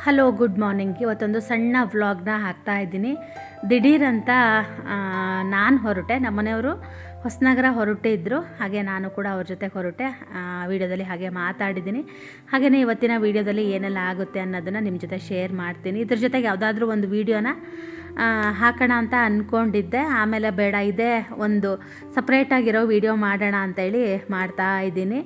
Hello good morning. ಇವತ್ತೊಂದು ಸಣ್ಣ ವ್ಲಾಗ್ನ ಹಾಕ್ತಾ ಇದ್ದೀನಿ. ದಿಢೀರಂತ ನಾನು ಹೊರಟೆ, ನಮ್ಮನೆಯವರು ಹೊಸನಗರ ಹೊರಟಿದ್ದರು, ಹಾಗೆ ನಾನು ಕೂಡ ಅವ್ರ ಜೊತೆ ಹೊರಟೆ. ವೀಡಿಯೋದಲ್ಲಿ ಹಾಗೆ ಮಾತಾಡಿದ್ದೀನಿ. ಹಾಗೆಯೇ ಇವತ್ತಿನ ವೀಡಿಯೋದಲ್ಲಿ ಏನೆಲ್ಲ ಆಗುತ್ತೆ ಅನ್ನೋದನ್ನು ನಿಮ್ಮ ಜೊತೆ ಶೇರ್ ಮಾಡ್ತೀನಿ. ಇದ್ರ ಜೊತೆಗೆ ಯಾವುದಾದ್ರೂ ಒಂದು ವೀಡಿಯೋನ ಹಾಕೋಣ ಅಂತ ಅಂದ್ಕೊಂಡಿದ್ದೆ. ಆಮೇಲೆ ಬೇಡ, ಇದೇ ಒಂದು ಸಪ್ರೇಟಾಗಿರೋ ವೀಡಿಯೋ ಮಾಡೋಣ ಅಂತೇಳಿ ಮಾಡ್ತಾ ಇದ್ದೀನಿ.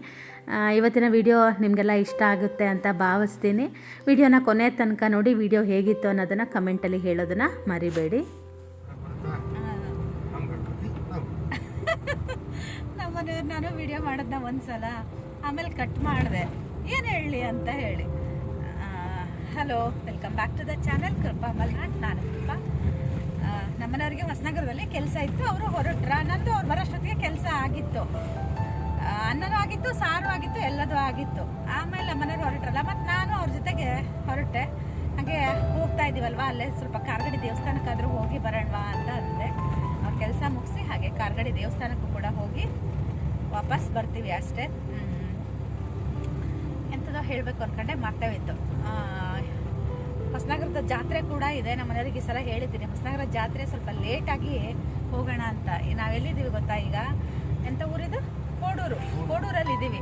ಇವತ್ತಿನ ವಿಡಿಯೋ ನಿಮಗೆಲ್ಲ ಇಷ್ಟ ಆಗುತ್ತೆ ಅಂತ ಭಾವಿಸ್ತೀನಿ. ವಿಡಿಯೋನ ಕೊನೆ ತನಕ ನೋಡಿ. ವಿಡಿಯೋ ಹೇಗಿತ್ತು ಅನ್ನೋದನ್ನು ಕಮೆಂಟಲ್ಲಿ ಹೇಳೋದನ್ನು ಮರಿಬೇಡಿ. ನಮ್ಮನೆಯವ್ರು ನಾನು ವಿಡಿಯೋ ಮಾಡೋದನ್ನ ಒಂದ್ಸಲ, ಆಮೇಲೆ ಕಟ್ ಮಾಡಿದೆ ಏನು ಹೇಳಲಿ ಅಂತ ಹೇಳಿ. Hello, welcome back to the channel Krupa Malnad. ನಾನು ಕೃಪಾ. ನಮ್ಮನೆಯವ್ರಿಗೆ ಹೊಸನಗರದಲ್ಲಿ ಕೆಲಸ ಇತ್ತು, ಅವರು ಹೊರಟ್ರ. ನಂದು ಅವ್ರು ಬರೋಷ್ಟೊತ್ತಿಗೆ ಕೆಲಸ ಆಗಿತ್ತು, ಅನ್ನನೂ ಆಗಿತ್ತು, ಸಾರು ಆಗಿತ್ತು, ಎಲ್ಲದೂ ಆಗಿತ್ತು. ಆಮೇಲೆ ನಮ್ಮನೆಯವ್ರು ಹೊರಟ್ರಲ್ಲ, ಮತ್ತು ನಾನು ಅವ್ರ ಜೊತೆಗೆ ಹೊರಟೆ. ಹಾಗೆ ಹೋಗ್ತಾ ಇದ್ದೀವಲ್ವ, ಅಲ್ಲೇ ಸ್ವಲ್ಪ ಕಾರ್ಗಡಿ ದೇವಸ್ಥಾನಕ್ಕಾದರೂ ಹೋಗಿ ಬರೋಣವಾ ಅಂತ ಅಂದೆ. ಅವ್ರ ಕೆಲಸ ಮುಗಿಸಿ ಹಾಗೆ ಕಾರ್ಗಡಿ ದೇವಸ್ಥಾನಕ್ಕೂ ಕೂಡ ಹೋಗಿ ವಾಪಸ್ ಬರ್ತೀವಿ ಅಷ್ಟೇ. ಎಂಥದೋ ಹೇಳಬೇಕು ಅಂದ್ಕೊಂಡೆ ಮರ್ತೇವಿತ್ತು. ಹೊಸನಗರದ ಜಾತ್ರೆ ಕೂಡ ಇದೆ. ನಮ್ಮ ಮನೆಯವ್ರಿಗೆ ಈ ಸಲ ಹೇಳಿದ್ದೀನಿ, ಹೊಸನಗರ ಜಾತ್ರೆ ಸ್ವಲ್ಪ ಲೇಟಾಗಿ ಹೋಗೋಣ ಅಂತ. ನಾವೆಲ್ಲಿದ್ದೀವಿ ಗೊತ್ತಾ, ಈಗ ಎಂಥ ಊರಿದು, ಕೋಡೂರಲ್ಲಿ ಇದ್ದೀವಿ.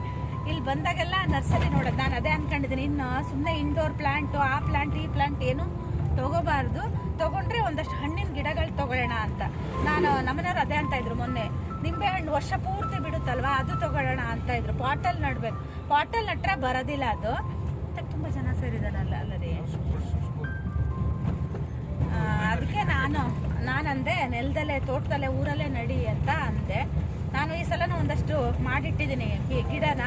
ಇಲ್ಲಿ ಬಂದಾಗೆಲ್ಲ ನರ್ಸರಿ ನೋಡೋದು. ನಾನು ಅದೇ ಅಂದ್ಕೊಂಡಿದ್ದೀನಿ, ಇನ್ನು ಸುಮ್ಮನೆ ಇಂಡೋರ್ ಪ್ಲ್ಯಾಂಟು, ಆ ಪ್ಲ್ಯಾಂಟ್ ಈ ಪ್ಲ್ಯಾಂಟ್ ಏನು ತೊಗೋಬಾರ್ದು, ತೊಗೊಂಡ್ರೆ ಒಂದಷ್ಟು ಹಣ್ಣಿನ ಗಿಡಗಳು ತೊಗೊಳ್ಳೋಣ ಅಂತ. ನಮ್ಮನೆಯವ್ರು ಅದೇ ಅಂತ ಇದ್ರು ಮೊನ್ನೆ, ನಿಂಬೆ ಹಣ್ಣು ವರ್ಷ ಪೂರ್ತಿ ಬಿಡುತ್ತಲ್ವ, ಅದು ತೊಗೊಳ್ಳೋಣ ಅಂತ ಇದ್ರು. ಪಾಟಲ್ಲಿ ನಡ್ಬೇಕು, ಪಾಟಲ್ಲಿ ನಟ್ರೆ ಬರೋದಿಲ್ಲ ಅದು. ತುಂಬ ಜನ ಸೇರಿದಾನಲ್ಲ ಅಲ್ಲರಿ. ಅದಕ್ಕೆ ನಾನಂದೆ, ನೆಲದಲ್ಲೇ ತೋಟದಲ್ಲೇ ಊರಲ್ಲೇ ನಡಿ ಅಂತ ಅಂದೆ. ನಾನು ಈ ಸಲನೂ ಒಂದಷ್ಟು ಮಾಡಿಟ್ಟಿದ್ದೀನಿ ಗಿಡನ,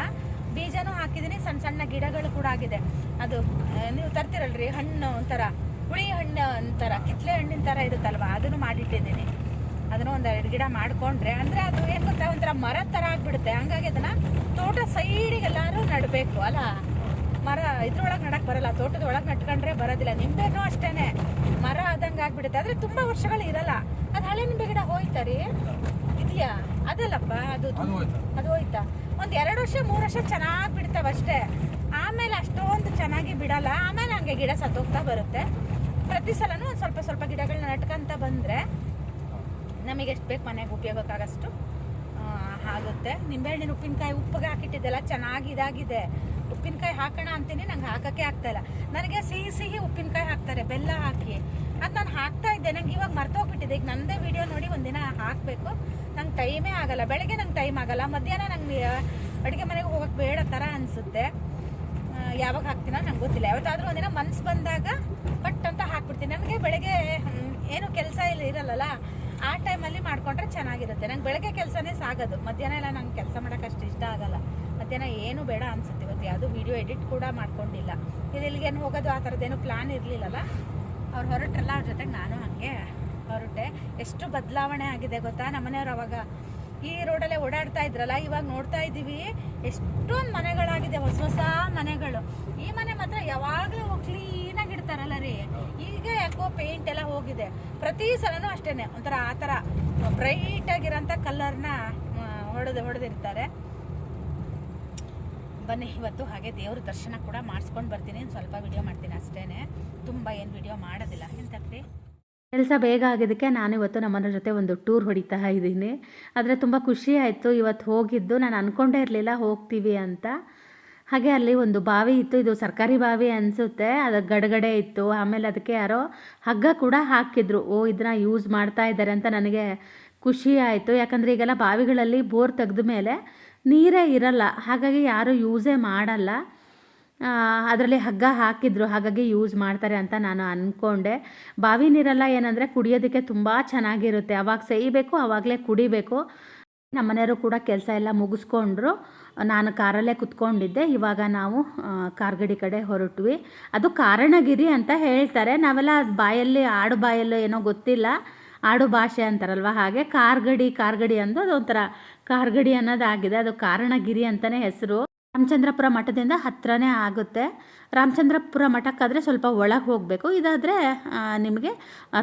ಬೀಜನೂ ಹಾಕಿದ್ದೀನಿ. ಸಣ್ಣ ಸಣ್ಣ ಗಿಡಗಳು ಕೂಡ ಆಗಿದೆ. ಅದು ನೀವು ತರ್ತಿರಲ್ರಿ ಹಣ್ಣು, ಒಂಥರ ಹುಳಿ ಹಣ್ಣು ಅಂತಾರ, ಕಿತ್ಲೆ ಹಣ್ಣಿನ ಥರ ಇರುತ್ತಲ್ವ, ಅದನ್ನು ಮಾಡಿಟ್ಟಿದ್ದೀನಿ. ಅದನ್ನು ಒಂದೆರಡು ಗಿಡ ಮಾಡಿಕೊಂಡ್ರೆ ಅಂದರೆ ಅದು ಏನು ಗೊತ್ತಾ, ಒಂಥರ ಮರ ಥರ ಆಗಿಬಿಡುತ್ತೆ. ಹಂಗಾಗಿ ಅದನ್ನು ತೋಟ ಸೈಡಿಗೆಲ್ಲರೂ ನಡಬೇಕು ಅಲ್ಲ. ಮರ ಇದ್ರೊಳಗೆ ನಡಕ್ಕೆ ಬರಲ್ಲ, ತೋಟದ ಒಳಗೆ ನಟ್ಕೊಂಡ್ರೆ ಬರೋದಿಲ್ಲ. ನಿಂಬೆನೂ ಅಷ್ಟೇ ಮರ ಆದಂಗೆ ಆಗಿಬಿಡುತ್ತೆ. ಆದರೆ ತುಂಬ ವರ್ಷಗಳು ಇರಲ್ಲ. ಅದು ಹಳೆ ನಿಂಬೆ ಗಿಡ ಹೋಯ್ತಾರಿ, ಇದೆಯಾ? ಅದಲ್ಲಪ್ಪ, ಅದು ಹೋಯ್ತಾ? ಒಂದು 2 ವರ್ಷ 3 ವರ್ಷ ಚೆನ್ನಾಗಿ ಬಿಡ್ತಾವೆ ಅಷ್ಟೇ. ಆಮೇಲೆ ಅಷ್ಟೊಂದು ಚೆನ್ನಾಗಿ ಬಿಡಲ್ಲ. ಆಮೇಲೆ ಹಂಗೆ ಗಿಡ ಸತ್ತೋಗ್ತಾ ಬರುತ್ತೆ. ಪ್ರತಿ ಸಲನೂ ಒಂದು ಸ್ವಲ್ಪ ಸ್ವಲ್ಪ ಗಿಡಗಳನ್ನ ನಟ್ಕೊಂತ ಬಂದರೆ ನಮಗೆ ಎಷ್ಟು ಬೇಕು ಮನೆಗೆ ಉಪಯೋಗಕ್ಕಾಗಷ್ಟು ಆಗುತ್ತೆ. ನಿಂಬೆಹಣ್ಣಿನ ಉಪ್ಪಿನಕಾಯಿ ಉಪ್ಪಿಗೆ ಹಾಕಿಟ್ಟಿದ್ದೆಲ್ಲ ಚೆನ್ನಾಗಿ ಇದಾಗಿದೆ. ಉಪ್ಪಿನಕಾಯಿ ಹಾಕೋಣ ಅಂತೀನಿ, ನಂಗೆ ಹಾಕೋಕ್ಕೆ ಆಗ್ತಾಯಿಲ್ಲ. ನನಗೆ ಸಿಹಿ ಉಪ್ಪಿನಕಾಯಿ ಹಾಕ್ತಾರೆ ಬೆಲ್ಲ ಹಾಕಿ, ಅದು ನಾನು ಹಾಕ್ತಾ ಇದ್ದೆ. ನಂಗೆ ಇವಾಗ ಮರ್ತೋಗ್ಬಿಟ್ಟಿದೆ. ಈಗ ನನ್ನದೇ ವಿಡಿಯೋ ನೋಡಿ ಒಂದಿನ ಹಾಕಬೇಕು. ನಂಗೆ ಟೈಮೇ ಆಗಲ್ಲ, ಬೆಳಗ್ಗೆ ನಂಗೆ ಟೈಮ್ ಆಗಲ್ಲ, ಮಧ್ಯಾಹ್ನ ನಂಗೆ ಅಡುಗೆ ಮನೆಗೆ ಹೋಗೋಕ್ಕೆ ಬೇಡ ಥರ ಅನಿಸುತ್ತೆ. ಯಾವಾಗ ಹಾಕ್ತೀನೋ ನಂಗೆ ಗೊತ್ತಿಲ್ಲ. ಯಾವತ್ತಾದರೂ ಒಂದಿನ ಮನ್ಸು ಬಂದಾಗ ಪಟ್ ಅಂತ ಹಾಕ್ಬಿಡ್ತೀನಿ. ನನಗೆ ಬೆಳಗ್ಗೆ ಏನು ಕೆಲಸ ಇರಲ್ಲ, ಆ ಟೈಮಲ್ಲಿ ಮಾಡಿಕೊಂಡ್ರೆ ಚೆನ್ನಾಗಿರುತ್ತೆ. ನಂಗೆ ಬೆಳಗ್ಗೆ ಕೆಲಸನೇ ಸಾಗೋದು, ಮಧ್ಯಾಹ್ನ ಎಲ್ಲ ನಂಗೆ ಕೆಲಸ ಮಾಡೋಕ್ಕೆ ಅಷ್ಟು ಇಷ್ಟ ಆಗಲ್ಲ. ಮಧ್ಯಾಹ್ನ ಏನು ಬೇಡ ಅನಿಸುತ್ತೆ. ಇವತ್ತು ಯಾವುದೂ ವೀಡಿಯೋ ಎಡಿಟ್ ಕೂಡ ಮಾಡ್ಕೊಂಡಿಲ್ಲ. ಇಲ್ಲಿಗೇನು ಹೋಗೋದು ಆ ಥರದ್ದೇನು ಪ್ಲ್ಯಾನ್ ಇರಲಿಲ್ಲಲ್ಲ. ಅವ್ರು ಹೊರಟ್ರಲ್ಲ, ಅವ್ರ ಜೊತೆಗೆ ನಾನು ಹಾಗೆ ಹೊರಟೆ. ಎಷ್ಟು ಬದಲಾವಣೆ ಆಗಿದೆ ಗೊತ್ತಾ. ನಮ್ಮನೆಯವ್ರು ಅವಾಗ ಈ ರೋಡಲ್ಲೇ ಓಡಾಡ್ತಾ ಇದ್ರಲ್ಲ, ಇವಾಗ ನೋಡ್ತಾ ಇದ್ದೀವಿ ಎಷ್ಟೊಂದು ಮನೆಗಳಾಗಿದೆ, ಹೊಸ ಮನೆಗಳು. ಈ ಮನೆ ಮಾತ್ರ ಯಾವಾಗಲೂ ಕ್ಲೀನಾಗಿ ಇಡ್ತಾರಲ್ಲ ರೀ. ಈಗ ಯಾಕೋ ಪೇಂಟ್ ಎಲ್ಲ ಹೋಗಿದೆ. ಪ್ರತಿ ಸಲನೂ ಅಷ್ಟೇ ಒಂಥರ ಆ ಥರ ಬ್ರೈಟಾಗಿರೋಂಥ ಕಲರ್ನ ಹೊಡೆದಿರ್ತಾರೆ. ಬನ್ನಿ, ಇವತ್ತು ಹಾಗೆ ದೇವ್ರ ದರ್ಶನ ಕೂಡ ಮಾಡಿಸ್ಕೊಂಡು ಬರ್ತೀನಿ. ಸ್ವಲ್ಪ ವಿಡಿಯೋ ಮಾಡ್ತೀನಿ ಅಷ್ಟೇ, ತುಂಬ ಏನು ವಿಡಿಯೋ ಮಾಡೋದಿಲ್ಲ. ಎಂತಕ್ರಿ ಕೆಲಸ ಬೇಗ ಆಗಿದ್ದಕ್ಕೆ ನಾನು ಇವತ್ತು ನಮ್ಮನ ಜೊತೆ ಒಂದು ಟೂರ್ ಹೊಡಿತಾ ಇದ್ದೀನಿ. ಆದರೆ ತುಂಬ ಖುಷಿ ಆಯಿತು ಇವತ್ತು ಹೋಗಿದ್ದು. ನಾನು ಅಂದ್ಕೊಂಡೇ ಇರಲಿಲ್ಲ ಹೋಗ್ತೀವಿ ಅಂತ. ಹಾಗೆ ಅಲ್ಲಿ ಒಂದು ಬಾವಿ ಇತ್ತು, ಇದು ಸರ್ಕಾರಿ ಬಾವಿ ಅನಿಸುತ್ತೆ. ಅದು ಗಡಗಡೆ ಇತ್ತು. ಆಮೇಲೆ ಅದಕ್ಕೆ ಯಾರೋ ಹಗ್ಗ ಕೂಡ ಹಾಕಿದ್ರು. ಇದನ್ನ ಯೂಸ್ ಮಾಡ್ತಾ ಇದ್ದಾರೆ ಅಂತ ನನಗೆ ಖುಷಿ ಆಯಿತು. ಯಾಕಂದರೆ ಈಗೆಲ್ಲ ಬಾವಿಗಳಲ್ಲಿ ಬೋರ್ ತೆಗೆದ ಮೇಲೆ ನೀರೇ ಇರಲ್ಲ, ಹಾಗಾಗಿ ಯಾರೂ ಯೂಸೇ ಮಾಡಲ್ಲ. ಅದರಲ್ಲಿ ಹಗ್ಗ ಹಾಕಿದ್ರು, ಹಾಗಾಗಿ ಯೂಸ್ ಮಾಡ್ತಾರೆ ಅಂತ ನಾನು ಅಂದ್ಕೊಂಡೆ. ಬಾವಿ ನೀರೆಲ್ಲ ಏನಂದರೆ ಕುಡಿಯೋದಕ್ಕೆ ತುಂಬ ಚೆನ್ನಾಗಿರುತ್ತೆ. ಅವಾಗ ಸೇಯಬೇಕು, ಆವಾಗಲೇ ಕುಡಿಬೇಕು. ನಮ್ಮನೆಯವರು ಕೂಡ ಕೆಲಸ ಎಲ್ಲ ಮುಗಿಸ್ಕೊಂಡ್ರು. ನಾನು ಕಾರಲ್ಲೇ ಕುತ್ಕೊಂಡಿದ್ದೆ. ಇವಾಗ ನಾವು ಕಾರ್ಗಡಿ ಕಡೆ ಹೊರಟ್ವಿ. ಅದು ಕಾರಣಗಿರಿ ಅಂತ ಹೇಳ್ತಾರೆ. ನಾವೆಲ್ಲ ಬಾಯಲ್ಲಿ ಆಡು ಬಾಯಲ್ಲೋ ಏನೋ ಗೊತ್ತಿಲ್ಲ, ಆಡು ಭಾಷೆ ಅಂತಾರಲ್ವ, ಹಾಗೆ ಕಾರ್ಗಡಿ ಅಂದು ಅದೊಂಥರ ಕಾರ್ಗಡಿ ಅನ್ನೋದಾಗಿದೆ. ಅದು ಕಾರಣಗಿರಿ ಅಂತಲೇ ಹೆಸರು. ರಾಮಚಂದ್ರಪುರ ಮಠದಿಂದ ಹತ್ತಿರನೇ ಆಗುತ್ತೆ. ರಾಮಚಂದ್ರಪುರ ಮಠಕ್ಕಾದರೆ ಸ್ವಲ್ಪ ಒಳಗೆ ಹೋಗಬೇಕು. ಇದಾದರೆ ನಿಮಗೆ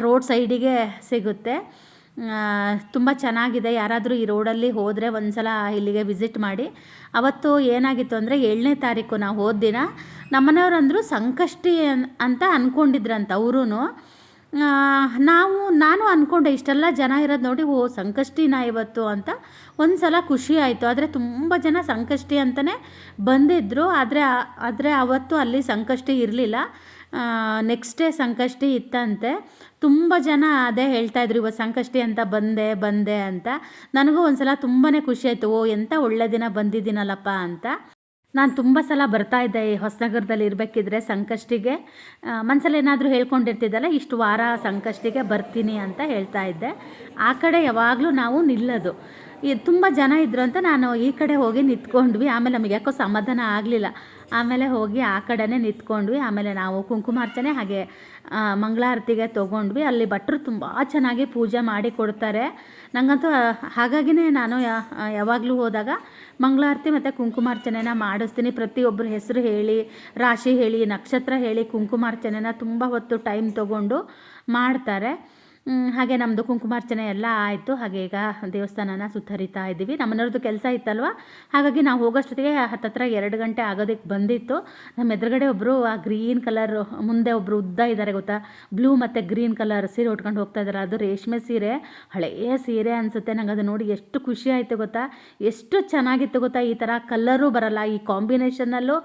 ರೋಡ್ ಸೈಡಿಗೆ ಸಿಗುತ್ತೆ. ತುಂಬ ಚೆನ್ನಾಗಿದೆ. ಯಾರಾದರೂ ಈ ರೋಡಲ್ಲಿ ಹೋದರೆ ಒಂದು ಸಲ ಇಲ್ಲಿಗೆ ವಿಸಿಟ್ ಮಾಡಿ. ಅವತ್ತು ಏನಾಗಿತ್ತು ಅಂದರೆ 7ನೇ ತಾರೀಕು ನಾವು ಹೋದ ದಿನ ನಮ್ಮನೆಯವ್ರಂದರು ಸಂಕಷ್ಟಿ ಅಂತ ಅಂದ್ಕೊಂಡಿದ್ರಂತ ಅವರೂ. ನಾನು ಅಂದ್ಕೊಂಡೆ ಇಷ್ಟೆಲ್ಲ ಜನ ಇರೋದು ನೋಡಿ, ಓ ಸಂಕಷ್ಟಿನ ಇವತ್ತು ಅಂತ ಒಂದು ಸಲ ಖುಷಿ ಆಯಿತು. ಆದರೆ ತುಂಬ ಜನ ಸಂಕಷ್ಟಿ ಅಂತಲೇ ಬಂದಿದ್ದರು. ಆದರೆ ಅವತ್ತು ಅಲ್ಲಿ ಸಂಕಷ್ಟಿ ಇರಲಿಲ್ಲ. ನೆಕ್ಸ್ಟ್ ಡೇ ಸಂಕಷ್ಟಿ ಇತ್ತಂತೆ. ತುಂಬ ಜನ ಅದೇ ಹೇಳ್ತಾಯಿದ್ರು, ಇವತ್ತು ಸಂಕಷ್ಟಿ ಅಂತ ಬಂದೆ ಅಂತ. ನನಗೂ ಒಂದು ಸಲ ತುಂಬಾ ಖುಷಿ ಆಯಿತು, ಓ ಎಂಥ ಒಳ್ಳೆ ದಿನ ಬಂದಿದ್ದೀನಲ್ಲಪ್ಪ ಅಂತ. ನಾನು ತುಂಬ ಸಲ ಬರ್ತಾಯಿದ್ದೆ ಈ ಹೊಸನಗರದಲ್ಲಿ ಇರಬೇಕಿದ್ರೆ ಸಂಕಷ್ಟಿಗೆ. ಮನಸ್ಸಲ್ಲಿ ಏನಾದರೂ ಹೇಳ್ಕೊಂಡಿರ್ತಿದ್ದಲ್ಲ, ಇಷ್ಟು ವಾರ ಸಂಕಷ್ಟಿಗೆ ಬರ್ತೀನಿ ಅಂತ ಹೇಳ್ತಾ ಇದ್ದೆ. ಆ ಕಡೆ ಯಾವಾಗಲೂ ನಾವು ನಿಲ್ಲೋದು. ತುಂಬ ಜನ ಇದ್ರು ಅಂತ ನಾನು ಈ ಕಡೆ ಹೋಗಿ ನಿಂತ್ಕೊಂಡ್ವಿ. ಆಮೇಲೆ ನಮಗೆ ಯಾಕೋ ಸಮಾಧಾನ ಆಗಲಿಲ್ಲ. ಆಮೇಲೆ ಹೋಗಿ ಆ ಕಡೆನೇ ನಿಂತ್ಕೊಂಡ್ವಿ. ಆಮೇಲೆ ನಾವು ಕುಂಕುಮಾರ್ಚನೆ ಹಾಗೆ ಮಂಗಳಾರತಿಗೆ ತೊಗೊಂಡ್ವಿ. ಅಲ್ಲಿ ಭಟ್ರು ತುಂಬ ಚೆನ್ನಾಗಿ ಪೂಜೆ ಮಾಡಿ ಕೊಡ್ತಾರೆ. ನನಗಂತೂ ಹಾಗಾಗಿನೇ ನಾನು ಯಾವಾಗಲೂ ಹೋದಾಗ ಮಂಗಳಾರತಿ ಮತ್ತು ಕುಂಕುಮಾರ್ಚನೆನ ಮಾಡಿಸ್ತೀನಿ. ಪ್ರತಿಯೊಬ್ಬರ ಹೆಸರು ಹೇಳಿ, ರಾಶಿ ಹೇಳಿ, ನಕ್ಷತ್ರ ಹೇಳಿ ಕುಂಕುಮಾರ್ಚನೆನ ತುಂಬ ಹೊತ್ತು ಟೈಮ್ ತೊಗೊಂಡು ಮಾಡ್ತಾರೆ. ಹಾಗೆ ನಮ್ಮದು ಕುಂಕುಮಾರ್ಚನೆ ಎಲ್ಲ ಆಯಿತು. ಹಾಗೆ ಈಗ ದೇವಸ್ಥಾನನ ಸುತ್ತರಿತಾ ಇದ್ದೀವಿ. ನಮ್ಮನೆಯವ್ರದ್ದು ಕೆಲಸ ಇತ್ತಲ್ವ, ಹಾಗಾಗಿ ನಾವು ಹೋಗೋಷ್ಟೊತ್ತಿಗೆ ಹತ್ತತ್ರ 2 ಗಂಟೆ ಆಗೋದಕ್ಕೆ ಬಂದಿತ್ತು. ನಮ್ಮ ಎದುರುಗಡೆ ಒಬ್ಬರು ಆ ಗ್ರೀನ್ ಕಲರ್ ಮುಂದೆ ಒಬ್ಬರು ಉದ್ದ ಇದ್ದಾರೆ ಗೊತ್ತಾ, ಬ್ಲೂ ಮತ್ತು ಗ್ರೀನ್ ಕಲರ್ ಸೀರೆ ಉಟ್ಕೊಂಡು ಹೋಗ್ತಾ ಇದ್ದಾರೆ. ಅದು ರೇಷ್ಮೆ ಸೀರೆ, ಹಳೆಯ ಸೀರೆ ಅನಿಸುತ್ತೆ. ನಂಗೆ ಅದು ನೋಡಿ ಎಷ್ಟು ಖುಷಿ ಆಯಿತು ಗೊತ್ತಾ, ಎಷ್ಟು ಚೆನ್ನಾಗಿತ್ತು ಗೊತ್ತಾ. ಈ ಥರ ಕಲ್ಲರೂ ಬರಲ್ಲ, ಈ ಕಾಂಬಿನೇಷನ್ನಲ್ಲೂ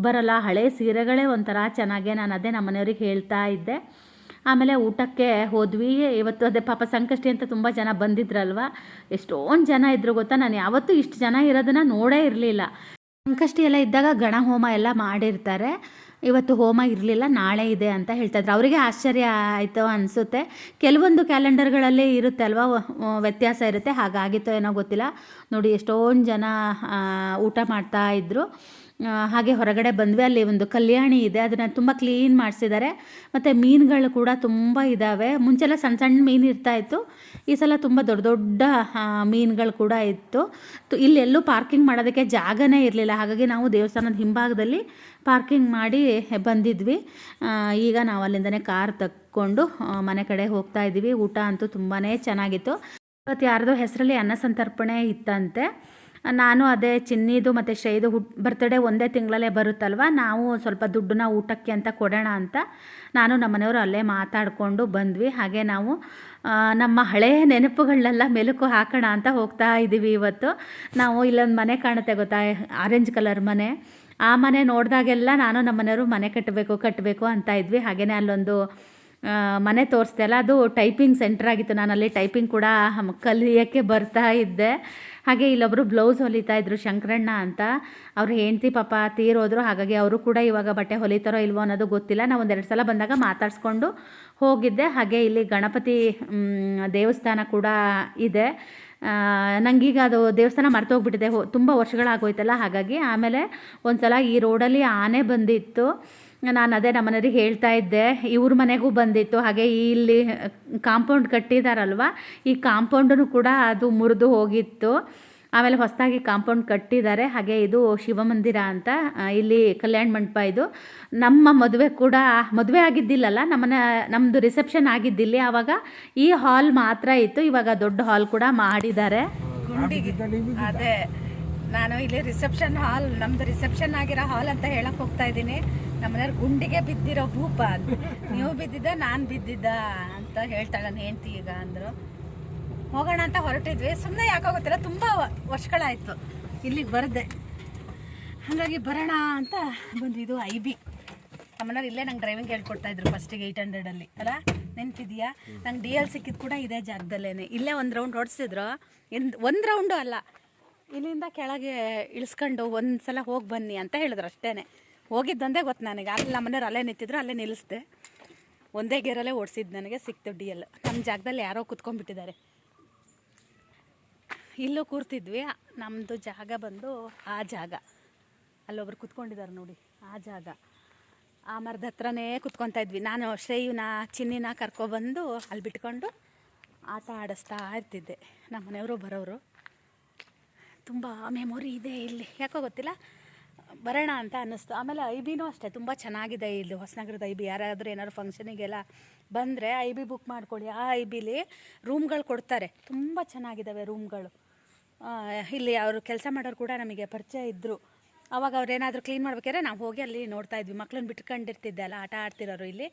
ಬರಲ್ಲ. ಹಳೆ ಸೀರೆಗಳೇ ಒಂಥರ ಚೆನ್ನಾಗೆ. ನಾನು ಅದೇ ನಮ್ಮ ಮನೆಯವ್ರಿಗೆ ಹೇಳ್ತಾ ಇದ್ದೆ. ಆಮೇಲೆ ಊಟಕ್ಕೆ ಹೋದ್ವಿ. ಇವತ್ತು ಅದೇ ಪಾಪ ಸಂಕಷ್ಟಿ ಅಂತ ತುಂಬ ಜನ ಬಂದಿದ್ರಲ್ವ, ಎಷ್ಟೊಂದು ಜನ ಇದ್ದರು ಗೊತ್ತಾ. ನಾನು ಯಾವತ್ತೂ ಇಷ್ಟು ಜನ ಇರೋದನ್ನು ನೋಡೇ ಇರಲಿಲ್ಲ. ಸಂಕಷ್ಟಿ ಎಲ್ಲ ಇದ್ದಾಗ ಗಣ ಹೋಮ ಎಲ್ಲ ಮಾಡಿರ್ತಾರೆ. ಇವತ್ತು ಹೋಮ ಇರಲಿಲ್ಲ, ನಾಳೆ ಇದೆ ಅಂತ ಹೇಳ್ತಾಯಿದ್ರು. ಅವರಿಗೆ ಆಶ್ಚರ್ಯ ಆಯಿತು ಅನಿಸುತ್ತೆ. ಕೆಲವೊಂದು ಕ್ಯಾಲೆಂಡರ್ಗಳಲ್ಲಿ ಇರುತ್ತೆ ಅಲ್ವಾ, ವ್ಯತ್ಯಾಸ ಇರುತ್ತೆ. ಹಾಗಾಗಿತ್ತೋ ಏನೋ ಗೊತ್ತಿಲ್ಲ. ನೋಡಿ ಎಷ್ಟೊಂದು ಜನ ಊಟ ಮಾಡ್ತಾಯಿದ್ರು. ಹಾಗೆ ಹೊರಗಡೆ ಬಂದ್ವಿ. ಅಲ್ಲಿ ಒಂದು ಕಲ್ಯಾಣಿ ಇದೆ, ಅದನ್ನು ತುಂಬ ಕ್ಲೀನ್ ಮಾಡಿಸಿದ್ದಾರೆ. ಮತ್ತು ಮೀನುಗಳು ಕೂಡ ತುಂಬ ಇದ್ದಾವೆ. ಮುಂಚೆಲ್ಲ ಸಣ್ಣ ಸಣ್ಣ ಮೀನು ಇರ್ತಾಯಿತ್ತು, ಈ ಸಲ ತುಂಬ ದೊಡ್ಡ ದೊಡ್ಡ ಮೀನುಗಳು ಕೂಡ ಇತ್ತು. ಇಲ್ಲೆಲ್ಲೂ ಪಾರ್ಕಿಂಗ್ ಮಾಡೋದಕ್ಕೆ ಜಾಗನೇ ಇರಲಿಲ್ಲ. ಹಾಗಾಗಿ ನಾವು ದೇವಸ್ಥಾನದ ಹಿಂಭಾಗದಲ್ಲಿ ಪಾರ್ಕಿಂಗ್ ಮಾಡಿ ಬಂದಿದ್ವಿ. ಈಗ ನಾವು ಅಲ್ಲಿಂದನೇ ಕಾರ್ ತಕ್ಕೊಂಡು ಮನೆ ಕಡೆ ಹೋಗ್ತಾ ಇದ್ದೀವಿ. ಊಟ ಅಂತೂ ತುಂಬಾ ಚೆನ್ನಾಗಿತ್ತು. ಇವತ್ತು ಯಾರ್ದೋ ಹೆಸರಲ್ಲಿ ಅನ್ನ ಸಂತರ್ಪಣೆ ಇತ್ತಂತೆ. ನಾನು ಅದೇ ಚಿನ್ನಿದು ಮತ್ತು ಶ್ರೇಯದು ಬರ್ತ್ಡೇ ಒಂದೇ ತಿಂಗಳಲ್ಲೇ ಬರುತ್ತಲ್ವ, ನಾವು ಸ್ವಲ್ಪ ದುಡ್ಡನ್ನ ಊಟಕ್ಕೆ ಅಂತ ಕೊಡೋಣ ಅಂತ ನಾನು ನಮ್ಮ ಮನೆಯವರು ಅಲ್ಲೇ ಮಾತಾಡಿಕೊಂಡು ಬಂದ್ವಿ. ಹಾಗೆ ನಾವು ನಮ್ಮ ಹಳೆಯ ನೆನಪುಗಳನ್ನೆಲ್ಲ ಮೆಲುಕು ಹಾಕೋಣ ಅಂತ ಹೋಗ್ತಾ ಇದ್ದೀವಿ. ಇವತ್ತು ನಾವು ಇಲ್ಲೊಂದು ಮನೆ ಕಾಣುತ್ತೆ ಗೊತ್ತಾ, ಆರೆಂಜ್ ಕಲರ್ ಮನೆ. ಆ ಮನೆ ನೋಡಿದಾಗೆಲ್ಲ ನಾನು ನಮ್ಮ ಮನೆಯವರು ಮನೆ ಕಟ್ಟಬೇಕು ಅಂತ ಇದ್ವಿ. ಹಾಗೆಯೇ ಅಲ್ಲೊಂದು ಮನೆ ತೋರಿಸ್ದೆ ಅಲ್ಲ, ಅದು ಟೈಪಿಂಗ್ ಸೆಂಟರ್ ಆಗಿತ್ತು. ನಾನು ಅಲ್ಲಿ ಟೈಪಿಂಗ್ ಕೂಡ ಕಲಿಯೋಕ್ಕೆ ಬರ್ತಾ ಇದ್ದೆ. ಹಾಗೆ ಇಲ್ಲೊಬ್ಬರು ಬ್ಲೌಸ್ ಹೊಲಿತಾ ಇದ್ರು, ಶಂಕರಣ್ಣ ಅಂತ. ಅವ್ರ ಹೆಂಡತಿ ಪಾಪ ತೀರೋದ್ರು. ಹಾಗಾಗಿ ಅವರು ಕೂಡ ಇವಾಗ ಬಟ್ಟೆ ಹೊಲಿತಾರೋ ಇಲ್ವೋ ಅನ್ನೋದು ಗೊತ್ತಿಲ್ಲ. ನಾವು 1-2 ಸಲ ಬಂದಾಗ ಮಾತಾಡಿಸ್ಕೊಂಡು ಹೋಗಿದ್ದೆ. ಹಾಗೆ ಇಲ್ಲಿ ಗಣಪತಿ ದೇವಸ್ಥಾನ ಕೂಡ ಇದೆ. ನನಗೀಗ ಅದು ದೇವಸ್ಥಾನ ಮರ್ತೋಗ್ಬಿಟ್ಟಿದೆ, ತುಂಬ ವರ್ಷಗಳಾಗೋಯ್ತಲ್ಲ. ಹಾಗಾಗಿ ಆಮೇಲೆ ಒಂದು ಸಲ ಈ ರೋಡಲ್ಲಿ ಆನೆ ಬಂದಿತ್ತು. ನಾನು ಅದೇ ನಮ್ಮ ಮನೆಯವ್ರಿಗೆ ಹೇಳ್ತಾ ಇದ್ದೆ, ಇವ್ರ ಮನೆಗೂ ಬಂದಿತ್ತು. ಹಾಗೆ ಇಲ್ಲಿ ಕಾಂಪೌಂಡ್ ಕಟ್ಟಿದಾರಲ್ವ, ಈ ಕಾಂಪೌಂಡೂ ಕೂಡ ಅದು ಮುರಿದು ಹೋಗಿತ್ತು. ಆಮೇಲೆ ಹೊಸದಾಗಿ ಕಾಂಪೌಂಡ್ ಕಟ್ಟಿದ್ದಾರೆ. ಹಾಗೆ ಇದು ಶಿವಮಂದಿರ ಅಂತ, ಇಲ್ಲಿ ಕಲ್ಯಾಣ ಮಂಟಪ. ಇದು ನಮ್ಮ ಮದುವೆ ಆಗಿದ್ದಿಲ್ಲಲ್ಲ, ನಮ್ಮದು ರಿಸೆಪ್ಷನ್ ಆಗಿದ್ದಿಲ್ಲಿ. ಆವಾಗ ಈ ಹಾಲ್ ಮಾತ್ರ ಇತ್ತು. ಇವಾಗ ದೊಡ್ಡ ಹಾಲ್ ಕೂಡ ಮಾಡಿದ್ದಾರೆ. ಅದೇ ನಾನು ಇಲ್ಲಿ ರಿಸೆಪ್ಷನ್ ಹಾಲ್, ನಮ್ದು ರಿಸೆಪ್ಷನ್ ಆಗಿರೋ ಹಾಲ್ ಅಂತ ಹೇಳಕ್ ಹೋಗ್ತಾ ಇದ್ದೀನಿ. ನಮ್ಮನೆಯವ್ರು ಗುಂಡಿಗೆ ಬಿದ್ದಿರೋ ಭೂಪ ಅಂತ, ನೀವು ಬಿದ್ದಿದ್ದ ನಾನು ಬಿದ್ದಿದ್ದ ಅಂತ ಹೇಳ್ತಾಳೆ ನನ್ನ ಹೆಂಡತಿ ಈಗ ಅಂದರು. ಹೋಗೋಣ ಅಂತ ಹೊರಟಿದ್ವಿ. ಸುಮ್ಮನೆ ಯಾಕೋ ಗೊತ್ತಿಲ್ಲ, ತುಂಬ ವರ್ಷಗಳಾಯಿತು ಇಲ್ಲಿಗೆ ಬರದೆ. ಹಾಗಾಗಿ ಬರೋಣ ಅಂತ ಬಂದ್ವಿ. ಇದು IB. ನಮ್ಮನೆಯವ್ರು ಇಲ್ಲೇ ನಂಗೆ ಡ್ರೈವಿಂಗ್ ಹೇಳ್ಕೊಡ್ತಾಯಿದ್ರು ಫಸ್ಟಿಗೆ 800ಅಲ್ಲಿ ಅಲ್ಲ, ನೆನಪಿದೆಯಾ? ನಂಗೆ DL ಸಿಕ್ಕಿದ್ದು ಕೂಡ ಇದೇ ಜಾಗದಲ್ಲೇ. ಇಲ್ಲೇ ಒಂದು ರೌಂಡ್ ಹೊಡಿಸಿದ್ರು. ಒಂದು ರೌಂಡು ಅಲ್ಲ, ಇಲ್ಲಿಂದ ಕೆಳಗೆ ಇಳಿಸ್ಕೊಂಡು ಒಂದು ಸಲ ಹೋಗಿ ಬನ್ನಿ ಅಂತ ಹೇಳಿದ್ರು ಅಷ್ಟೇ. ಹೋಗಿದ್ದಂದೇ ಗೊತ್ತು ನನಗೆ. ಅಲ್ಲಿ ನಮ್ಮ ಮನೆಯವ್ರು ಅಲ್ಲೇ ನಿಂತಿದ್ರು, ಅಲ್ಲೇ ನಿಲ್ಲಿಸ್ದೆ. ಒಂದೇ ಗೇರಲ್ಲೇ ಓಡಿಸಿದ್ದು ನನಗೆ ಸಿಕ್ತು DL. ನಮ್ಮ ಜಾಗದಲ್ಲಿ ಯಾರೋ ಕುತ್ಕೊಂಡ್ಬಿಟ್ಟಿದ್ದಾರೆ. ಇಲ್ಲೂ ಕೂರ್ತಿದ್ವಿ. ನಮ್ಮದು ಜಾಗ ಬಂದು ಆ ಜಾಗ, ಅಲ್ಲೊಬ್ರು ಕುತ್ಕೊಂಡಿದ್ದಾರೆ ನೋಡಿ, ಆ ಜಾಗ. ಆ ಮರದ ಹತ್ರನೇ ಕುತ್ಕೊತಾ ಇದ್ವಿ. ನಾನು ಶ್ರೇಯುನ ಚಿನ್ನಿನ ಕರ್ಕೊಬಂದು ಅಲ್ಲಿ ಬಿಟ್ಕೊಂಡು ಆಟ ಆಡಿಸ್ತಾ ಇರ್ತಿದ್ದೆ. ನಮ್ಮ ಮನೆಯವರು ಬರೋರು. ತುಂಬ ಮೆಮೊರಿ ಇದೆ ಇಲ್ಲಿ, ಯಾಕೋ ಗೊತ್ತಿಲ್ಲ. ಬರೋಣ ಅಂತ ಅನ್ನಿಸ್ತು. ಆಮೇಲೆ ಐ ಬಿನೂ ಅಷ್ಟೇ ತುಂಬ ಚೆನ್ನಾಗಿದೆ ಇಲ್ಲಿ ಹೊಸನಗರದ ಐ ಬಿ. ಯಾರಾದರೂ ಏನಾದ್ರು ಫಂಕ್ಷನಿಗೆಲ್ಲ ಬಂದರೆ ಐ ಬಿ ಬುಕ್ ಮಾಡ್ಕೊಳ್ಳಿ. ಆ ಐ ಬಿಲಿ ರೂಮ್ಗಳು ಕೊಡ್ತಾರೆ, ತುಂಬ ಚೆನ್ನಾಗಿದ್ದಾವೆ ರೂಮ್ಗಳು. ಇಲ್ಲಿ ಅವರು ಕೆಲಸ ಮಾಡೋರು ಕೂಡ ನಮಗೆ ಪರಿಚಯ ಇದ್ದರು. ಅವಾಗ ಅವ್ರು ಏನಾದರೂ ಕ್ಲೀನ್ ಮಾಡ್ಬೇಕಾದ್ರೆ ನಾವು ಹೋಗಿ ಅಲ್ಲಿ ನೋಡ್ತಾ ಇದ್ವಿ. ಮಕ್ಳನ್ನ ಬಿಟ್ಕೊಂಡಿರ್ತಿದ್ದೆ ಅಲ್ಲ, ಆಟ ಆಡ್ತಿರೋರು ಇಲ್ಲಿ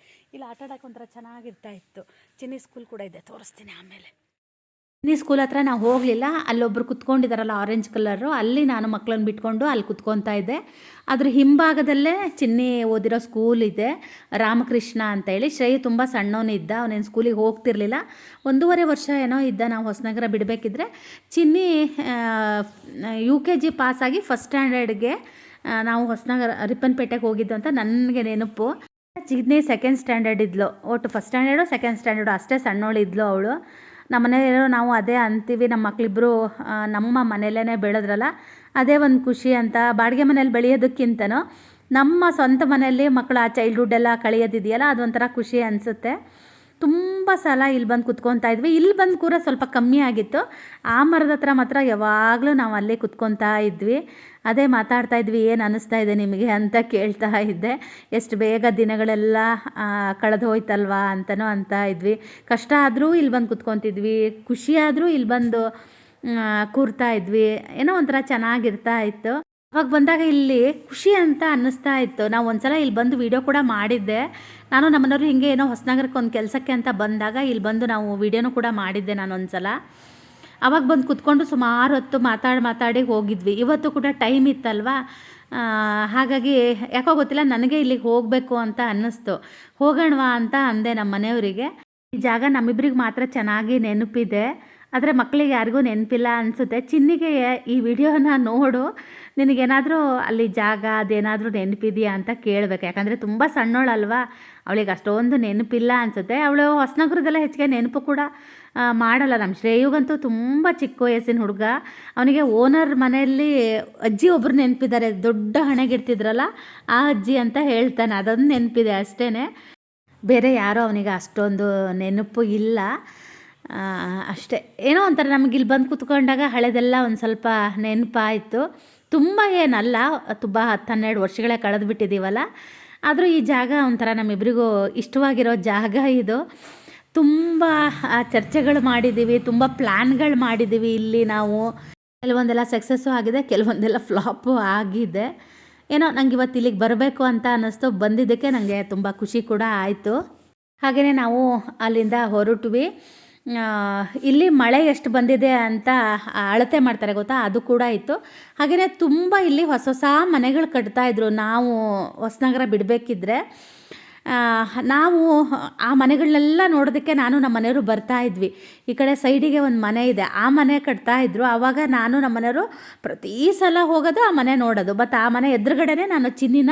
ಆಟ ಆಡೋಕೆ ಒಂಥರ ಚೆನ್ನಾಗಿರ್ತಾ ಇತ್ತು. ಚಿನ್ನಿ ಸ್ಕೂಲ್ ಕೂಡ ಇದೆ, ತೋರಿಸ್ತೀನಿ ಆಮೇಲೆ. ಚಿನ್ನಿ ಸ್ಕೂಲ್ ಹತ್ರ ನಾವು ಹೋಗಲಿಲ್ಲ. ಅಲ್ಲೊಬ್ಬರು ಕುತ್ಕೊಂಡಿದ್ದಾರಲ್ಲ ಆರೆಂಜ್ ಕಲರು, ಅಲ್ಲಿ ನಾನು ಮಕ್ಕಳನ್ನ ಬಿಟ್ಕೊಂಡು ಅಲ್ಲಿ ಕುತ್ಕೊತಾ ಇದ್ದೆ. ಅದ್ರ ಹಿಂಭಾಗದಲ್ಲೇ ಚಿನ್ನಿ ಓದಿರೋ ಸ್ಕೂಲ್ ಇದೆ, ರಾಮಕೃಷ್ಣ ಅಂತೇಳಿ. ಶ್ರೇಯು ತುಂಬ ಸಣ್ಣವನಿದ್ದ, ಅವನೇನು ಸ್ಕೂಲಿಗೆ ಹೋಗ್ತಿರ್ಲಿಲ್ಲ. 1.5 ವರ್ಷ ಏನೋ ಇದ್ದ ನಾವು ಹೊಸನಗರ ಬಿಡಬೇಕಿದ್ರೆ. ಚಿನ್ನಿ UKG ಪಾಸಾಗಿ ಫಸ್ಟ್ ಸ್ಟ್ಯಾಂಡರ್ಡ್ಗೆ ನಾವು ಹೊಸನಗರ ರಿಪ್ಪನ್ಪೇಟೆಗೆ ಹೋಗಿದ್ದು ಅಂತ ನನಗೆ ನೆನಪು. ಚಿನ್ನಿ ಸೆಕೆಂಡ್ ಸ್ಟ್ಯಾಂಡರ್ಡ್ ಇದ್ಲು, ಒಟ್ಟು ಫಸ್ಟ್ ಸ್ಟ್ಯಾಂಡರ್ಡು ಸೆಕೆಂಡ್ ಸ್ಟ್ಯಾಂಡರ್ಡು ಅಷ್ಟೇ ಸಣ್ಣವಳಿದ್ಲು ಅವಳು. ನಮ್ಮ ಮನೆಯಲ್ಲೂ ನಾವು ಅದೇ ಅಂತೀವಿ, ನಮ್ಮ ಮಕ್ಕಳಿಬ್ಬರು ನಮ್ಮ ಮನೆಯಲ್ಲೇ ಬೆಳೆದ್ರಲ್ಲ ಅದೇ ಒಂದು ಖುಷಿ ಅಂತ. ಬಾಡಿಗೆ ಮನೇಲಿ ಬೆಳೆಯೋದಕ್ಕಿಂತನೂ ನಮ್ಮ ಸ್ವಂತ ಮನೆಯಲ್ಲಿ ಮಕ್ಕಳ ಚೈಲ್ಡ್ಹುಡ್ ಎಲ್ಲ ಕಳೆಯೋದಿದೆಯಲ್ಲ ಅದೊಂಥರ ಖುಷಿ ಅನಿಸುತ್ತೆ. ತುಂಬ ಸಲ ಇಲ್ಲಿ ಬಂದು ಕುತ್ಕೊತಾ ಇದ್ವಿ. ಇಲ್ಲಿ ಬಂದು ಕೂಡ ಸ್ವಲ್ಪ ಕಮ್ಮಿ ಆಗಿತ್ತು. ಆ ಮರದ ಹತ್ರ ಮಾತ್ರ ಯಾವಾಗಲೂ ನಾವು ಅಲ್ಲೇ ಕುತ್ಕೊತಾ ಇದ್ವಿ. ಅದೇ ಮಾತಾಡ್ತಾ ಇದ್ವಿ, ಏನು ಅನ್ನಿಸ್ತಾ ಇದೆ ನಿಮಗೆ ಅಂತ ಕೇಳ್ತಾ ಇದ್ದೆ. ಎಷ್ಟು ಬೇಗ ದಿನಗಳೆಲ್ಲ ಕಳೆದು ಹೋಯ್ತಲ್ವಾ ಅಂತಲೂ ಅಂತ ಇದ್ವಿ. ಕಷ್ಟ ಆದರೂ ಇಲ್ಲಿ ಬಂದು ಕುತ್ಕೊತಿದ್ವಿ, ಖುಷಿ ಆದರೂ ಇಲ್ಲಿ ಬಂದು ಕೂರ್ತಾ ಇದ್ವಿ. ಏನೋ ಒಂಥರ ಚೆನ್ನಾಗಿರ್ತಾ ಇತ್ತು. ಅವಾಗ ಬಂದಾಗ ಇಲ್ಲಿ ಖುಷಿ ಅಂತ ಅನ್ನಿಸ್ತಾ ಇತ್ತು. ನಾವು ಒಂದ್ಸಲ ಇಲ್ಲಿ ಬಂದು ವಿಡಿಯೋ ಕೂಡ ಮಾಡಿದ್ದೆ. ನಾನು ನಮ್ಮನೆಯವರು ಹಿಂಗೆ ಏನೋ ಹೊಸನಗರಕ್ಕೆ ಒಂದು ಕೆಲಸಕ್ಕೆ ಅಂತ ಬಂದಾಗ ಇಲ್ಲಿ ಬಂದು ನಾವು ವಿಡಿಯೋನೂ ಕೂಡ ಮಾಡಿದ್ದೆ ನಾನು ಒಂದ್ಸಲ. ಅವಾಗ ಬಂದು ಕುತ್ಕೊಂಡು ಸುಮಾರು ಹೊತ್ತು ಮಾತಾಡಿ ಹೋಗಿದ್ವಿ. ಇವತ್ತು ಕೂಡ ಟೈಮ್ ಇತ್ತಲ್ವ, ಹಾಗಾಗಿ ಯಾಕೋ ಗೊತ್ತಿಲ್ಲ ನನಗೆ ಇಲ್ಲಿಗೆ ಹೋಗಬೇಕು ಅಂತ ಅನ್ನಿಸ್ತು. ಹೋಗೋಣವಾ ಅಂತ ಅಂದೆ ನಮ್ಮ ಮನೆಯವರಿಗೆ. ಈ ಜಾಗ ನಮ್ಮಿಬ್ರಿಗೆ ಮಾತ್ರ ಚೆನ್ನಾಗಿ ನೆನಪಿದೆ, ಆದರೆ ಮಕ್ಕಳಿಗೆ ಯಾರಿಗೂ ನೆನಪಿಲ್ಲ ಅನಿಸುತ್ತೆ. ಚಿನ್ನಿಗೆ ಈ ವಿಡಿಯೋನ ನೋಡು, ನಿನಗೇನಾದರೂ ಅಲ್ಲಿ ಜಾಗ ಅದೇನಾದರೂ ನೆನಪಿದೆಯಾ ಅಂತ ಕೇಳಬೇಕು. ಯಾಕಂದರೆ ತುಂಬ ಸಣ್ಣೋಳಲ್ವ, ಅವಳಿಗೆ ಅಷ್ಟೊಂದು ನೆನಪಿಲ್ಲ ಅನಿಸುತ್ತೆ. ಅವಳು ಹೊಸನಗರದಲ್ಲೇ ಹೆಚ್ಚಿಗೆ ನೆನಪು ಕೂಡ ಮಾಡಲ್ಲ. ನಮ್ಮ ಶ್ರೇಯುಗಂತೂ ತುಂಬ ಚಿಕ್ಕ ವಯಸ್ಸಿನ ಹುಡುಗ. ಅವನಿಗೆ ಓನರ್ ಮನೆಯಲ್ಲಿ ಅಜ್ಜಿ ಒಬ್ಬರು ನೆನಪಿದ್ದಾರೆ, ದೊಡ್ಡ ಹಣೆಗಿಡ್ತಿದ್ರಲ್ಲ ಆ ಅಜ್ಜಿ ಅಂತ ಹೇಳ್ತಾನೆ. ಅದೊಂದು ನೆನಪಿದೆ ಅಷ್ಟೇ, ಬೇರೆ ಯಾರೂ ಅವನಿಗೆ ಅಷ್ಟೊಂದು ನೆನಪು ಇಲ್ಲ ಅಷ್ಟೇ. ಏನೋ ಒಂಥರ ನಮಗೆ ಇಲ್ಲಿ ಬಂದು ಕೂತ್ಕೊಂಡಾಗ ಹಳೆದೆಲ್ಲ ಒಂದು ಸ್ವಲ್ಪ ನೆನಪಾಯಿತು. ತುಂಬ ಏನಲ್ಲ, ತುಂಬ 10-12 ವರ್ಷಗಳೇ ಕಳೆದು ಬಿಟ್ಟಿದ್ದೀವಲ್ಲ, ಆದರೂ ಈ ಜಾಗ ಒಂಥರ ನಮ್ಮಿಬ್ಬರಿಗೂ ಇಷ್ಟವಾಗಿರೋ ಜಾಗ ಇದು. ತುಂಬ ಚರ್ಚೆಗಳು ಮಾಡಿದ್ದೀವಿ, ತುಂಬ ಪ್ಲ್ಯಾನ್ಗಳು ಮಾಡಿದ್ದೀವಿ ಇಲ್ಲಿ ನಾವು. ಕೆಲವೊಂದೆಲ್ಲ ಸಕ್ಸಸ್ಸು ಆಗಿದೆ, ಕೆಲವೊಂದೆಲ್ಲ ಫ್ಲಾಪು ಆಗಿದೆ. ಏನೋ ನಂಗೆ ಇವತ್ತು ಇಲ್ಲಿಗೆ ಬರಬೇಕು ಅಂತ ಅನ್ನಿಸ್ತು. ಬಂದಿದ್ದಕ್ಕೆ ನನಗೆ ತುಂಬ ಖುಷಿ ಕೂಡ ಆಯಿತು. ಹಾಗೆಯೇ ನಾವು ಅಲ್ಲಿಂದ ಹೊರಟ್ವಿ. ಇಲ್ಲಿ ಮಳೆ ಎಷ್ಟು ಬಂದಿದೆ ಅಂತ ಅಳತೆ ಮಾಡ್ತಾರೆ ಗೊತ್ತಾ, ಅದು ಕೂಡ ಇತ್ತು. ಹಾಗೆಯೇ ತುಂಬ ಇಲ್ಲಿ ಹೊಸ ಮನೆಗಳು ಕಟ್ತಾಯಿದ್ರು. ನಾವು ಹೊಸನಗರ ಬಿಡಬೇಕಿದ್ರೆ ನಾವು ಆ ಮನೆಗಳನ್ನೆಲ್ಲ ನೋಡೋದಕ್ಕೆ ನಾನು ನಮ್ಮ ಮನೆಯವರು ಬರ್ತಾಯಿದ್ವಿ. ಈ ಕಡೆ ಸೈಡಿಗೆ ಒಂದು ಮನೆ ಇದೆ, ಆ ಮನೆ ಕಟ್ತಾಯಿದ್ರು. ಆವಾಗ ನಾನು ನಮ್ಮ ಮನೆಯವರು ಪ್ರತಿ ಸಲ ಹೋಗೋದು ಆ ಮನೆ ನೋಡೋದು. ಬಟ್ ಆ ಮನೆ ಎದುರುಗಡೆನೇ ನಾನು ಚಿನ್ನಿನ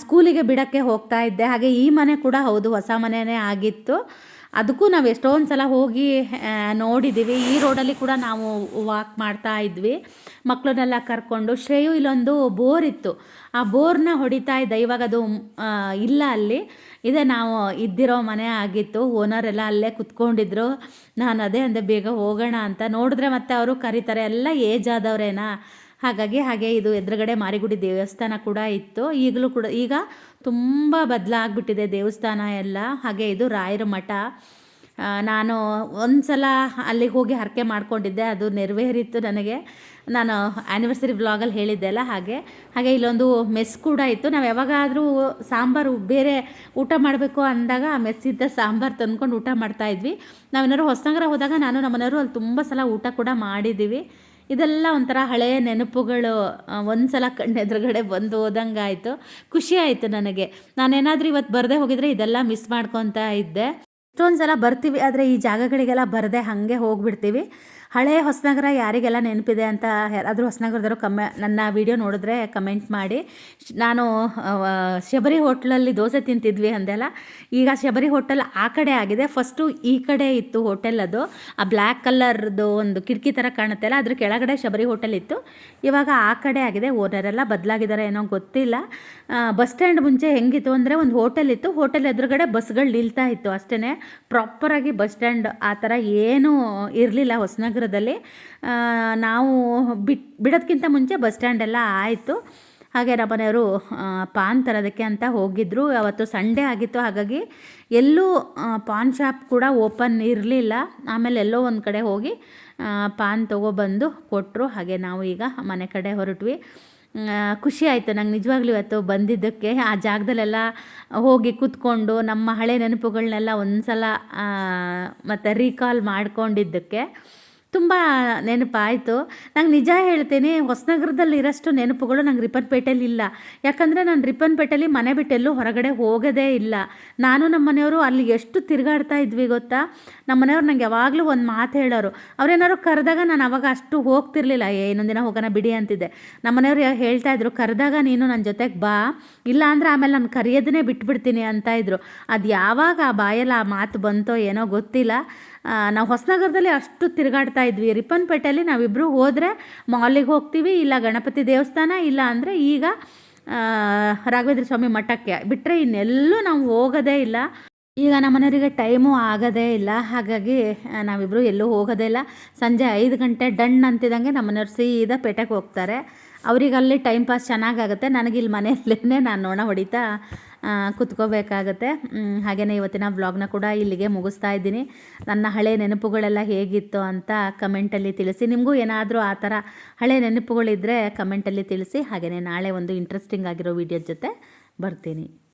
ಸ್ಕೂಲಿಗೆ ಬಿಡೋಕ್ಕೆ ಹೋಗ್ತಾ ಇದ್ದೆ. ಹಾಗೆ ಈ ಮನೆ ಕೂಡ ಹೌದು, ಹೊಸ ಮನೆಯೇ ಆಗಿತ್ತು. ಅದಕ್ಕೂ ನಾವು ಎಷ್ಟೊಂದು ಸಲ ಹೋಗಿ ನೋಡಿದ್ದೀವಿ. ಈ ರೋಡಲ್ಲಿ ಕೂಡ ನಾವು ವಾಕ್ ಮಾಡ್ತಾ ಇದ್ವಿ ಮಕ್ಕಳನ್ನೆಲ್ಲ ಕರ್ಕೊಂಡು. ಶ್ರೇಯು ಇಲ್ಲೊಂದು ಬೋರ್ ಇತ್ತು, ಆ ಬೋರ್ನ ಹೊಡಿತಾ ಇದ್ದ. ಇವಾಗ ಅದು ಇಲ್ಲ, ಅಲ್ಲಿ ಇದೆ, ನಾವು ಇದ್ದಿರೋ ಮನೆ ಆಗಿತ್ತು. ಓನರೆಲ್ಲ ಅಲ್ಲೇ ಕುತ್ಕೊಂಡಿದ್ರು. ನಾನು ಅದೇ ಅಂದೆ ಬೇಗ ಹೋಗೋಣ ಅಂತ. ನೋಡಿದ್ರೆ ಮತ್ತೆ ಅವರು ಕರೀತಾರೆ, ಎಲ್ಲ ಏಜ್ ಆದವ್ರೇನಾ, ಹಾಗೆ ಇದು ಎದುರುಗಡೆ ಮಾರಿಗುಡಿ ದೇವಸ್ಥಾನ ಕೂಡ ಇತ್ತು. ಈಗಲೂ ಕೂಡ ಈಗ ತುಂಬ ಬದಲಾಗ್ಬಿಟ್ಟಿದೆ ದೇವಸ್ಥಾನ ಎಲ್ಲ. ಹಾಗೆ ಇದು ರಾಯರ ಮಠ. ನಾನು ಒಂದು ಸಲ ಅಲ್ಲಿಗೆ ಹೋಗಿ ಹರಕೆ ಮಾಡ್ಕೊಂಡಿದ್ದೆ, ಅದು ನೆರವೇರಿತ್ತು ನನಗೆ. ನಾನು ಆ್ಯನಿವರ್ಸರಿ ವ್ಲಾಗಲ್ಲಿ ಹೇಳಿದ್ದೆ ಅಲ್ಲ, ಹಾಗೆ ಇಲ್ಲೊಂದು ಮೆಸ್ ಕೂಡ ಇತ್ತು. ನಾವು ಯಾವಾಗಾದರೂ ಸಾಂಬಾರು ಬೇರೆ ಊಟ ಮಾಡಬೇಕು ಅಂದಾಗ ಆ ಮೆಸ್ಸಿದ್ದ ಸಾಂಬಾರು ತಂದ್ಕೊಂಡು ಊಟ ಮಾಡ್ತಾಯಿದ್ವಿ. ನಾವೇನಾದ್ರು ಹೊಸನಗರ ಹೋದಾಗ ನಾನು ನಮ್ಮನೆಯವರು ಅಲ್ಲಿ ತುಂಬ ಸಲ ಊಟ ಕೂಡ ಮಾಡಿದ್ದೀವಿ. ಇದೆಲ್ಲ ಒಂಥರ ಹಳೆಯ ನೆನಪುಗಳು ಒಂದು ಸಲ ಕಣ್ಣೆದುರುಗಡೆ ಬಂದು ಹೋದಂಗೆ ಆಯಿತು. ಖುಷಿ ಆಯಿತು ನನಗೆ. ನಾನೇನಾದರೂ ಇವತ್ತು ಬರದೇ ಹೋಗಿದ್ರೆ ಇದೆಲ್ಲ ಮಿಸ್ ಮಾಡ್ಕೊತಾ ಇದ್ದೆ. ಎಷ್ಟೊಂದು ಸಲ ಬರ್ತೀವಿ, ಆದರೆ ಈ ಜಾಗಗಳಿಗೆಲ್ಲ ಬರದೆ ಹಾಗೆ ಹೋಗ್ಬಿಡ್ತೀವಿ. ಹಳೆಯ ಹೊಸನಗರ ಯಾರಿಗೆಲ್ಲ ನೆನಪಿದೆ ಅಂತ ಯಾರಾದರೂ ಹೊಸನಗರದವರು ನನ್ನ ವಿಡಿಯೋ ನೋಡಿದ್ರೆ ಕಮೆಂಟ್ ಮಾಡಿ. ನಾನು ಶಬರಿ ಹೋಟ್ಲಲ್ಲಿ ದೋಸೆ ತಿಂತಿದ್ವಿ ಅಂದೆಲ್ಲ, ಈಗ ಶಬರಿ ಹೋಟೆಲ್ ಆ ಕಡೆ ಆಗಿದೆ. ಫಸ್ಟು ಈ ಕಡೆ ಇತ್ತು ಹೋಟೆಲ್, ಅದು ಆ ಬ್ಲ್ಯಾಕ್ ಕಲರ್ದು ಒಂದು ಕಿಟಕಿ ಥರ ಕಾಣುತ್ತೆ ಅಲ್ಲ, ಅದ್ರ ಕೆಳಗಡೆ ಶಬರಿ ಹೋಟೆಲ್ ಇತ್ತು. ಇವಾಗ ಆ ಕಡೆ ಆಗಿದೆ. ಓನರೆಲ್ಲ ಬದಲಾಗಿದ್ದಾರೆ ಏನೋ ಗೊತ್ತಿಲ್ಲ. ಬಸ್ ಸ್ಟ್ಯಾಂಡ್ ಮುಂಚೆ ಹೆಂಗಿತ್ತು ಅಂದರೆ ಒಂದು ಹೋಟೆಲ್ ಇತ್ತು, ಹೋಟೆಲ್ ಎದುರುಗಡೆ ಬಸ್ಗಳು ನಿಲ್ತಾ ಇತ್ತು ಅಷ್ಟೇ. ಪ್ರಾಪರಾಗಿ ಬಸ್ ಸ್ಟ್ಯಾಂಡ್ ಆ ಥರ ಏನೂ ಇರಲಿಲ್ಲ ಹೊಸನಗರದಲ್ಲಿ. ನಾವು ಬಿಡೋದಕ್ಕಿಂತ ಮುಂಚೆ ಬಸ್ ಸ್ಟ್ಯಾಂಡೆಲ್ಲ ಆಯಿತು. ಹಾಗೆ ನಮ್ಮನೆಯವರು ಪಾನ್ ತರೋದಕ್ಕೆ ಅಂತ ಹೋಗಿದ್ದರು. ಅವತ್ತು ಸಂಡೇ ಆಗಿತ್ತು, ಹಾಗಾಗಿ ಎಲ್ಲೂ ಪಾನ್ ಶಾಪ್ ಕೂಡ ಓಪನ್ ಇರಲಿಲ್ಲ. ಆಮೇಲೆ ಎಲ್ಲೋ ಒಂದು ಕಡೆ ಹೋಗಿ ಪಾನ್ ತೊಗೊಬಂದು ಕೊಟ್ಟರು. ಹಾಗೆ ನಾವು ಈಗ ಮನೆ ಕಡೆ ಹೊರಟ್ವಿ. ಖುಷಿ ಆಯಿತು ನಂಗೆ ನಿಜವಾಗ್ಲೂ ಇವತ್ತು ಬಂದಿದ್ದಕ್ಕೆ. ಆ ಜಾಗದಲ್ಲೆಲ್ಲ ಹೋಗಿ ಕೂತ್ಕೊಂಡು ನಮ್ಮ ಹಳೆ ನೆನಪುಗಳನ್ನೆಲ್ಲ ಒಂದು ಸಲ ಮತ್ತು ರೀಕಾಲ್ ಮಾಡ್ಕೊಂಡಿದ್ದಕ್ಕೆ ತುಂಬ ನೆನಪಾಯಿತು. ನಂಗೆ ನಿಜ ಹೇಳ್ತೀನಿ, ಹೊಸನಗರದಲ್ಲಿ ಇರೋಷ್ಟು ನೆನಪುಗಳು ನಂಗೆ ರಿಪ್ಪನ್ಪೇಟೆಯಲ್ಲಿ ಇಲ್ಲ. ಯಾಕಂದರೆ ನಾನು ರಿಪ್ಪನ್ಪೇಟೆಯಲ್ಲಿ ಮನೆ ಬಿಟ್ಟೆಲ್ಲೂ ಹೊರಗಡೆ ಹೋಗೋದೇ ಇಲ್ಲ. ನಾನು ನಮ್ಮ ಮನೆಯವರು ಅಲ್ಲಿ ಎಷ್ಟು ತಿರುಗಾಡ್ತಾ ಇದ್ವಿ ಗೊತ್ತಾ. ನಮ್ಮ ಮನೆಯವ್ರು ನಂಗೆ ಯಾವಾಗಲೂ ಒಂದು ಮಾತು ಹೇಳೋರು. ಅವ್ರೇನಾದ್ರು ಕರೆದಾಗ ನಾನು ಅವಾಗ ಅಷ್ಟು ಹೋಗ್ತಿರ್ಲಿಲ್ಲ. ಇನ್ನೊಂದು ದಿನ ಹೋಗೋಣ ಬಿಡಿ ಅಂತಿದ್ದೆ. ನಮ್ಮ ಮನೆಯವ್ರು ಹೇಳ್ತಾಯಿದ್ರು, ಕರೆದಾಗ ನೀನು ನನ್ನ ಜೊತೆಗೆ ಬಾ, ಇಲ್ಲ ಅಂದರೆ ಆಮೇಲೆ ನಾನು ಕರೆಯೋದನ್ನೇ ಬಿಟ್ಬಿಡ್ತೀನಿ ಅಂತ ಇದ್ರು. ಅದು ಯಾವಾಗ ಆ ಬಾಯಲ್ಲಿ ಆ ಮಾತು ಬಂತೋ ಏನೋ ಗೊತ್ತಿಲ್ಲ. ನಾವು ಹೊಸನಗರದಲ್ಲಿ ಅಷ್ಟು ತಿರುಗಾಡ್ತಾ ಇದ್ವಿ. ರಿಪ್ಪನ್ಪೇಟೆಯಲ್ಲಿ ನಾವಿಬ್ಬರು ಹೋದರೆ ಮಾಲಿಗೆ ಹೋಗ್ತೀವಿ, ಇಲ್ಲ ಗಣಪತಿ ದೇವಸ್ಥಾನ, ಇಲ್ಲ ಅಂದರೆ ಈಗ ರಾಘವೇಂದ್ರ ಸ್ವಾಮಿ ಮಠಕ್ಕೆ ಬಿಟ್ಟರೆ ಇನ್ನೆಲ್ಲೂ ನಾವು ಹೋಗೋದೇ ಇಲ್ಲ. ಈಗ ನಮ್ಮ ಮನೆಯವರಿಗೆ ಟೈಮು ಆಗೋದೇ ಇಲ್ಲ, ಹಾಗಾಗಿ ನಾವಿಬ್ಬರು ಎಲ್ಲೂ ಹೋಗೋದೇ ಇಲ್ಲ. ಸಂಜೆ 5 ಗಂಟೆ ಡನ್ ಅಂತಿದ್ದಂಗೆ ನಮ್ಮ ಮನೆಯವ್ರು ಸೀದಾ ಪೇಟೆಗೆ ಹೋಗ್ತಾರೆ. ಅವ್ರಿಗೆ ಅಲ್ಲಿ ಟೈಮ್ ಪಾಸ್ ಚೆನ್ನಾಗಾಗುತ್ತೆ, ನನಗಿಲ್ಲಿ ಮನೆಯಲ್ಲೇ ನಾನು ನೋಣ ಹೊಡಿತಾ ಕುತ್ಕೋಬೇಕಾಗತ್ತೆ. ಹಾಗೆಯೇ ಇವತ್ತಿನ ವ್ಲಾಗ್ನ ಕೂಡ ಇಲ್ಲಿಗೆ ಮುಗಿಸ್ತಾ ಇದ್ದೀನಿ. ನನ್ನ ಹಳೆ ನೆನಪುಗಳೆಲ್ಲ ಹೇಗಿತ್ತು ಅಂತ ಕಮೆಂಟಲ್ಲಿ ತಿಳಿಸಿ. ನಿಮಗೂ ಏನಾದರೂ ಆ ಥರ ಹಳೆ ನೆನಪುಗಳಿದ್ದರೆ ಕಮೆಂಟಲ್ಲಿ ತಿಳಿಸಿ. ಹಾಗೆಯೇ ನಾಳೆ ಒಂದು ಇಂಟ್ರೆಸ್ಟಿಂಗ್ ಆಗಿರೋ ವಿಡಿಯೋದ ಜೊತೆ ಬರ್ತೀನಿ.